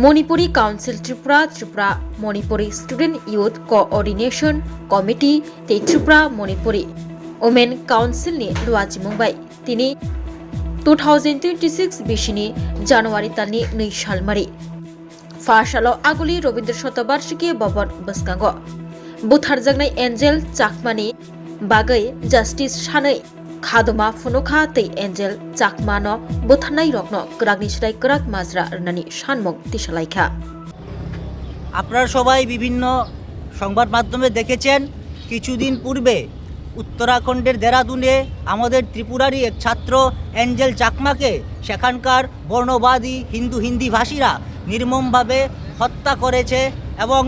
Manipuri council Tripura, Tripura Manipuri student youth coordination committee ते Tripura Manipuri women council नि लुआजि मुंबाई तिनि 2026 बिसिनि जानुवारि तालनि 2 सालमारि फाशालो आगुलि रबीन्द्र शतबार्षिकी भवन बसकांगो बुथारजांनाय एन्जेल चाकमानि बागै जस्टिस सानै खादमा फुनुखा तै एन्जेल चाकमानो बुथारनाय रकनो गरागनि सिराय गराग माजरा रनानि सानमुं तिसालायखा। আপনারা সবাই বিভিন্ন সংবাদ মাধ্যমে দেখেছেন কিছুদিন পূর্বে উত্তরাখণ্ডের দেরাদুনে আমাদের ত্রিপুরারই এক ছাত্র এঞ্জেল চাকমাকে সেখানকার বর্ণবাদী হিন্দি ভাষীরা নির্মমভাবে হত্যা করেছে এবং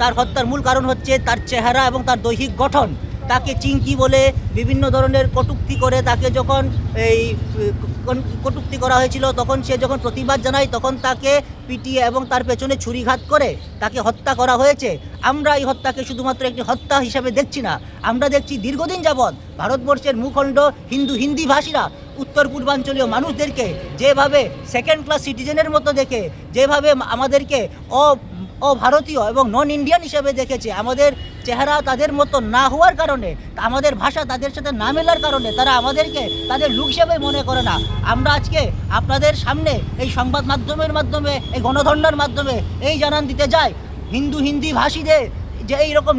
তার হত্যার মূল কারণ হচ্ছে তার চেহারা এবং তার দৈহিক গঠন। তাকে চিংকি বলে বিভিন্ন ধরনের কটূক্তি করে তাকে যখন কটূক্তি করা হয়েছিল তখন সে যখন প্রতিবাদ জানায় তখন তাকে পিটিয়ে এবং তার পেছনে ছুরিঘাত করে তাকে হত্যা করা হয়েছে। আমরা এই হত্যাকে শুধুমাত্র একটি হত্যা হিসাবে দেখছি না, আমরা দেখছি দীর্ঘদিন যাবৎ ভারতবর্ষের ভূখণ্ড হিন্দি ভাষীরা উত্তর পূর্বাঞ্চলীয় মানুষদেরকে যেভাবে সেকেন্ড ক্লাস সিটিজেনের মতো দেখে, যেভাবে আমাদেরকে অভারতীয় এবং নন ইন্ডিয়ান হিসেবে দেখেছে, আমাদের চেহারা তাদের মতো না হওয়ার কারণে, আমাদের ভাষা তাদের সাথে না মেলার কারণে তারা আমাদেরকে তাদের লোক হিসেবে মনে করে না। আমরা আজকে আপনাদের সামনে এই সংবাদ মাধ্যমের মাধ্যমে, এই গণধর্নার মাধ্যমে এই জানান দিতে যাই হিন্দি ভাষীদের যে এইরকম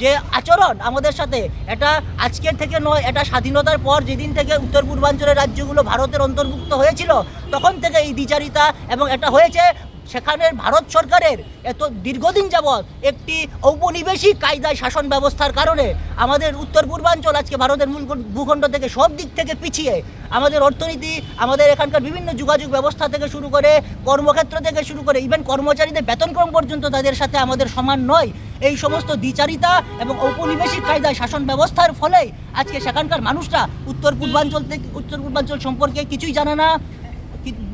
যে আচরণ আমাদের সাথে, এটা আজকের থেকে নয়, এটা স্বাধীনতার পর যেদিন থেকে উত্তর পূর্বাঞ্চলের রাজ্যগুলো ভারতের অন্তর্ভুক্ত হয়েছিল তখন থেকে এই দ্বিচারিতা এবং এটা হয়েছে সেখানে ভারত সরকারের এত দীর্ঘদিন যাবৎ একটি ঔপনিবেশিক কায়দায় শাসন ব্যবস্থার কারণে আমাদের উত্তর পূর্বাঞ্চল আজকে ভারতের মূল ভূখণ্ড থেকে সব দিক থেকে পিছিয়ে, আমাদের অর্থনীতি, আমাদের এখানকার বিভিন্ন যোগাযোগ ব্যবস্থা থেকে শুরু করে কর্মক্ষেত্র থেকে শুরু করে ইভেন কর্মচারীদের বেতনক্রম পর্যন্ত তাদের সাথে আমাদের সমান নয়। এই সমস্ত দ্বিচারিতা এবং ঔপনিবেশিক কায়দায় শাসন ব্যবস্থার ফলে আজকে সেখানকার মানুষরা উত্তর পূর্বাঞ্চল সম্পর্কে কিছুই জানে না,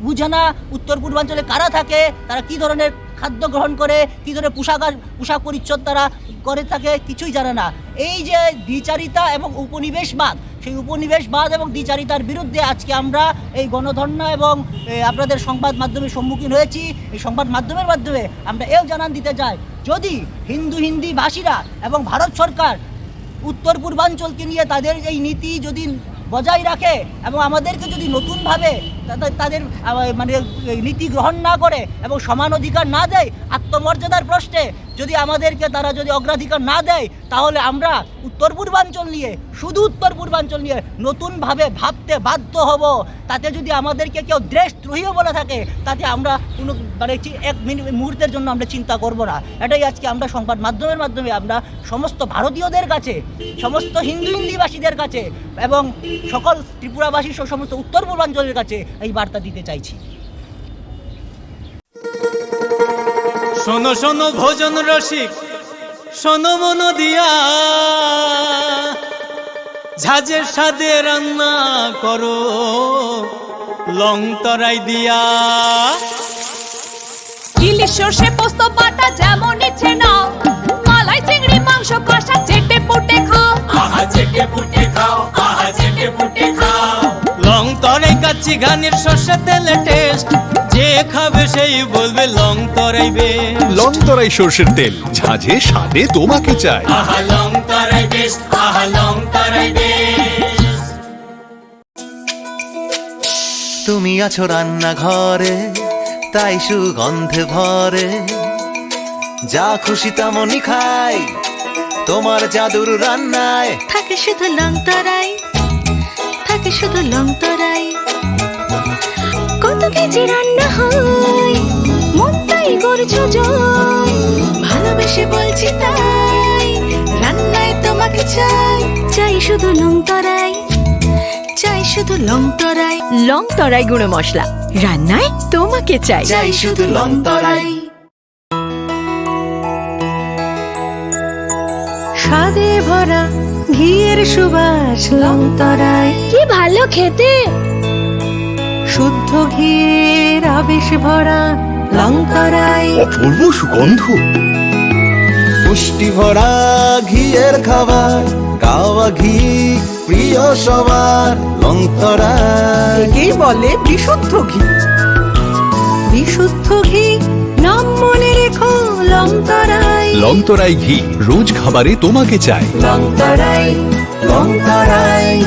বুঝে না। উত্তর পূর্বাঞ্চলে কারা থাকে, তারা কী ধরনের খাদ্য গ্রহণ করে, কী ধরনের পোশাক পরিচ্ছদ তারা করে থাকে, কিছুই জানে না। এই যে দ্বিচারিতা এবং উপনিবেশবাদ, সেই উপনিবেশবাদ এবং দ্বিচারিতার বিরুদ্ধে আজকে আমরা এই গণধর্না এবং আপনাদের সংবাদ মাধ্যমের সম্মুখীন হয়েছি। এই সংবাদ মাধ্যমের মাধ্যমে আমরা এও জানান দিতে চাই, যদি হিন্দি ভাষীরা এবং ভারত সরকার উত্তর পূর্বাঞ্চলকে নিয়ে তাদের এই নীতি যদি বজায় রাখে এবং আমাদেরকে যদি নতুনভাবে তাদের মানে নীতি গ্রহণ না করে এবং সমান অধিকার না দেয়, আত্মমর্যাদার প্রশ্নে যদি আমাদেরকে তারা যদি অগ্রাধিকার না দেয়, তাহলে আমরা উত্তর পূর্বাঞ্চল নিয়ে, শুধু উত্তর পূর্বাঞ্চল নিয়ে নতুনভাবে ভাবতে বাধ্য হব। তাতে যদি আমাদেরকে কেউ দেশদ্রোহীও বলে থাকে, তাতে আমরা কোনো মানে এক মুহূর্তের জন্য আমরা চিন্তা করব না। এটাই আজকে আমরা সংবাদ মাধ্যমের মাধ্যমে আমরা সমস্ত ভারতীয়দের কাছে, সমস্ত হিন্দিভাষীদের কাছে এবং সকল ত্রিপুরাবাসী সমস্ত উত্তর পূর্বাঞ্চলের কাছে এই বার্তা দিতে চাইছি। শোনো শোনো ভোজন রসিক, শোনো মন দিয়া, ঝাঁঝের স্বাদে রান্না করো লং তরাই দিয়া। ইলিশ সর্ষে পোস্ত বাটা যেমন ইচ্ছে নাও, মালাই চিংড়ি মাংস কষা চেটে পুটে খাও, আহা চেটে পুটে খাও, আহা চেটে পুটে খাও। লং তরাই কাচ্চি ঘানির সর্ষে তেলে টেস্ট, যে খাবে সেই বলবে লং তরাই বেশ। লং তরাই সর্ষের তেল, ঝাঁঝে স্বাদে তোমাকে চাই। আহা লং তরাই বেশ, আহা লং তরাই বেশ। তুমি আছো রান্নাঘরে, তাই সুগন্ধে ভরে, যা খুশি তেমনই খাই, তোমার জাদুর রান্নায় থাকে শুধু লং তরাই, থাকে শুধু লং তরাই। কত কেজি রান্না হয়, মনটাই করছো জয়, ভালোবেসে বলছি তাই, রান্নায় তোমাকে চাই, চাই শুধু লং তরাই, চাই শুধু লং তরাই। লং তরাই গুঁড়ো মশলা, রান্নায় তোমাকে চাই, চাই শুধু লং তরাই। স্বাদে ভরা ঘিয়ের সুবাস লং তরাই, কি ভালো খেতে। শুদ্ধ ঘিয়ের আবেশ ভরা লং তরাই, অপূর্ব সুগন্ধ। পুষ্টি ভরা ঘিয়ের খাবার, কাওয়া ঘি প্রিয় সবার, লং তরাই একেই বলে বিশুদ্ধ ঘি। বিশুদ্ধ ঘি নাম লংতরাই ঘি রোজ খাবারে তোমাকে চাই। লংতরাই